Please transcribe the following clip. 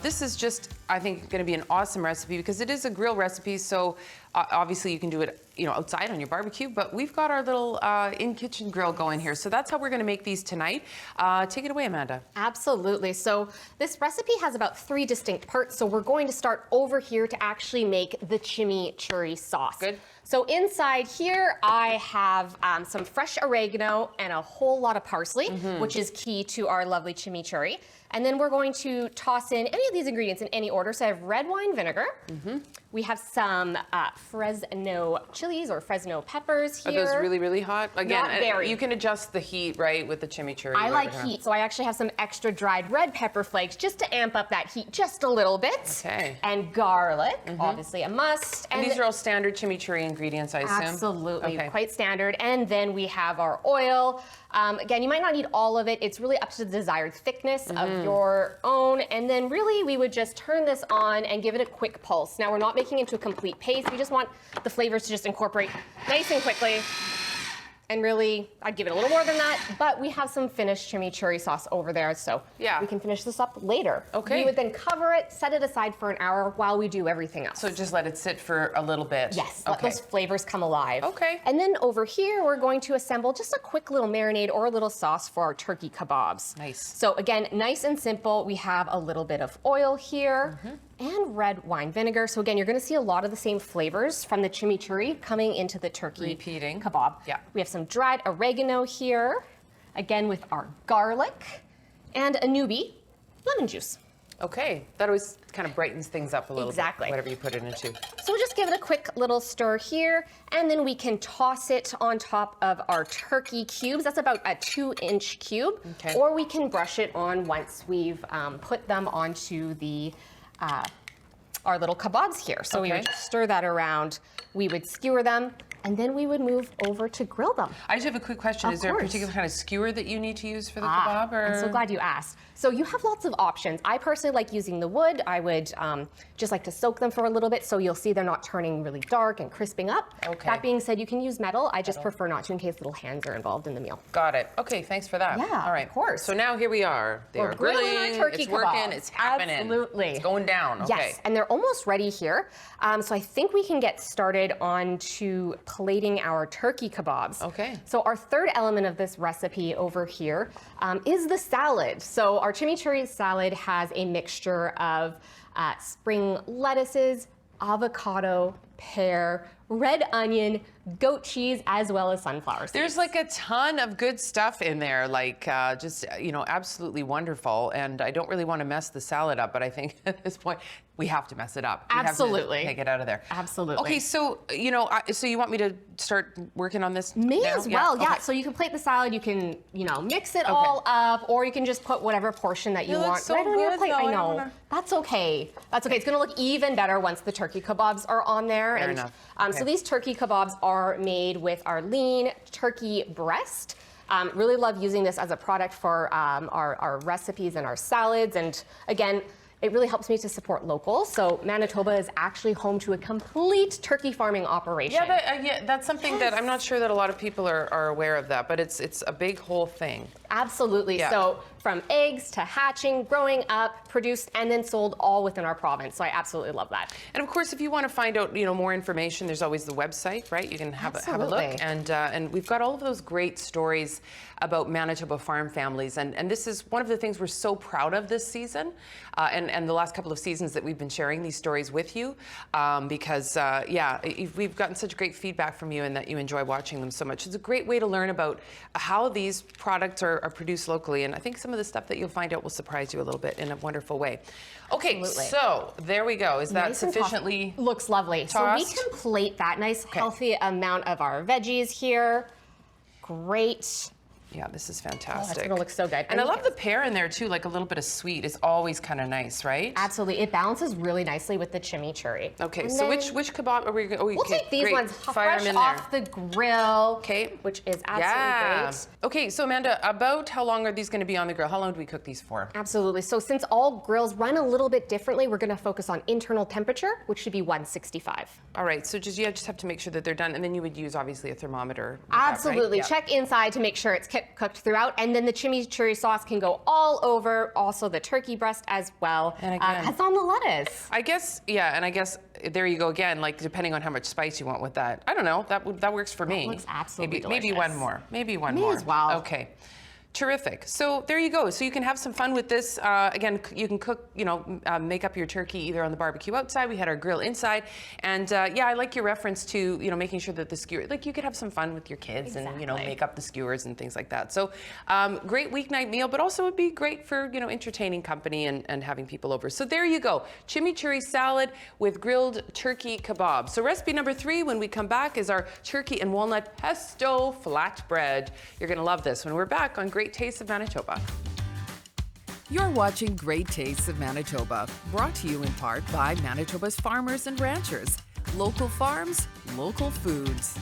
this is just, I think, going to be an awesome recipe because it is a grill recipe. So obviously you can do it, outside on your barbecue, but we've got our little in-kitchen grill going here. So that's how we're going to make these tonight. Take it away, Amanda. Absolutely. So this recipe has about 3 distinct parts. So we're going to start over here to actually make the chimichurri sauce. Good. So inside here, I have some fresh oregano and a whole lot of parsley, which is key to our lovely chimichurri. And then we're going to toss in any of these ingredients in any order. So I have red wine vinegar. We have some Fresno chilies or Fresno peppers here. Are those really, really hot? Again, Not very. You can adjust the heat, right, with the chimichurri. I like heat, so I actually have some extra dried red pepper flakes just to amp up that heat just a little bit. Okay. And garlic, obviously a must. And these are all standard chimichurri ingredients, I assume? Absolutely, Okay. quite standard. And then we have our oil. Again, you might not need all of it. It's really up to the desired thickness of your own. And then really we would just turn this on and give it a quick pulse. Now we're not making it into a complete paste. We just want the flavors to just incorporate nice and quickly. And really, I'd give it a little more than that, but we have some finished chimichurri sauce over there, so we can finish this up later. Okay. We would then cover it, set it aside for an hour while we do everything else. So just let it sit for a little bit? Yes, let those flavors come alive. Okay. And then over here, we're going to assemble just a quick little marinade or a little sauce for our turkey kebabs. Nice. So again, nice and simple. We have a little bit of oil here. And red wine vinegar. So again, you're going to see a lot of the same flavors from the chimichurri coming into the turkey kebab. Yeah. We have some dried oregano here, again with our garlic, and a newbie, lemon juice. Okay, that always kind of brightens things up a little bit, whatever you put it into. So we'll just give it a quick little stir here, and then we can toss it on top of our turkey cubes. That's about a 2-inch cube, or we can brush it on once we've put them onto the our little kebabs here. So we would just stir that around, we would skewer them, and then we would move over to grill them. I just have a quick question. Is there a particular kind of skewer that you need to use for the kebab? Or? I'm so glad you asked. So you have lots of options. I personally like using the wood. I would just like to soak them for a little bit so you'll see they're not turning really dark and crisping up. Okay. That being said, you can use metal. I just prefer not to in case little hands are involved in the meal. Got it. Okay, thanks for that. Yeah, all right. of course. So now here we are. They're grilling our turkey it's working, kebabs. it's happening. Absolutely. It's going down. Okay. Yes, and they're almost ready here. So I think we can get started on to plating our turkey kebabs. Okay. So our third element of this recipe over here is the salad. So our chimichurri salad has a mixture of spring lettuces, avocado, pear, red onion, goat cheese, as well as sunflower seeds. There's like a ton of good stuff in there, like just, absolutely wonderful. And I don't really want to mess the salad up, but I think at this point, we have to mess it up. Absolutely. We have to take it out of there. Absolutely. Okay, so, so you want me to start working on this May now? as well, yeah. Okay. So you can plate the salad, you can, mix it all up, or you can just put whatever portion that you want so right on your good, plate. though. I know. That's okay. That's okay. It's going to look even better once the turkey kebabs are on there. Fair enough. So these turkey kebabs are made with our lean turkey breast. Really love using this as a product for our recipes and our salads. And again, it really helps me to support local. So Manitoba is actually home to a complete turkey farming operation. Yeah, that's something that I'm not sure that a lot of people are aware of that, but it's a big whole thing. Absolutely. Yeah. So from eggs to hatching, growing up, produced, and then sold all within our province. So I absolutely love that. And of course, if you want to find out, more information, there's always the website, right? You can have a look. And we've got all of those great stories about Manitoba farm families. And this is one of the things we're so proud of this season, and the last couple of seasons that we've been sharing these stories with you, because, we've gotten such great feedback from you and that you enjoy watching them so much. It's a great way to learn about how these products are produced locally. And I think some of the stuff that you'll find out will surprise you a little bit in a wonderful way. Okay, so there we go. Is that nice sufficiently looks lovely. tossed? So we can plate that nice, healthy amount of our veggies here. Great. Yeah, this is Oh, fantastic. that's gonna look so good. And I love the pear in there too, like a little bit of sweet is always kind of nice, right? Absolutely, it balances really nicely with the chimichurri. Okay, And so then which kebab are we going? Oh, we'll take these ones Fire fresh them in off there. the grill. Okay. Which is absolutely great. Okay, so Amanda, about how long are these going to be on the grill? How long do we cook these for? Absolutely. So since all grills run a little bit differently, we're going to focus on internal temperature, which should be 165. All right, so just have to make sure that they're done, and then you would use obviously a thermometer. Absolutely. That, right? Check inside to make sure it's it cooked throughout. And then the chimichurri sauce can go all over, also the turkey breast as well. And again, as on the lettuce. I guess, yeah, and I guess there you go again, like depending on how much spice you want with that. I don't know, that works for me. Looks absolutely maybe delicious. one more, maybe one Me more. as well. Okay. Terrific. So there you go. So you can have some fun with this. Again, you can cook, make up your turkey either on the barbecue outside. We had our grill inside. And yeah, I like your reference to, making sure that the skewer, like you could have some fun with your kids and, make up the skewers and things like that. So great weeknight meal, but also would be great for, entertaining company and having people over. So there you go. Chimichurri salad with grilled turkey kebabs. So recipe number 3 when we come back is our turkey and walnut pesto flatbread. You're going to love this when we're back on Great Tastes of Manitoba. You're watching Great Tastes of Manitoba, brought to you in part by Manitoba's farmers and ranchers. Local farms, local foods.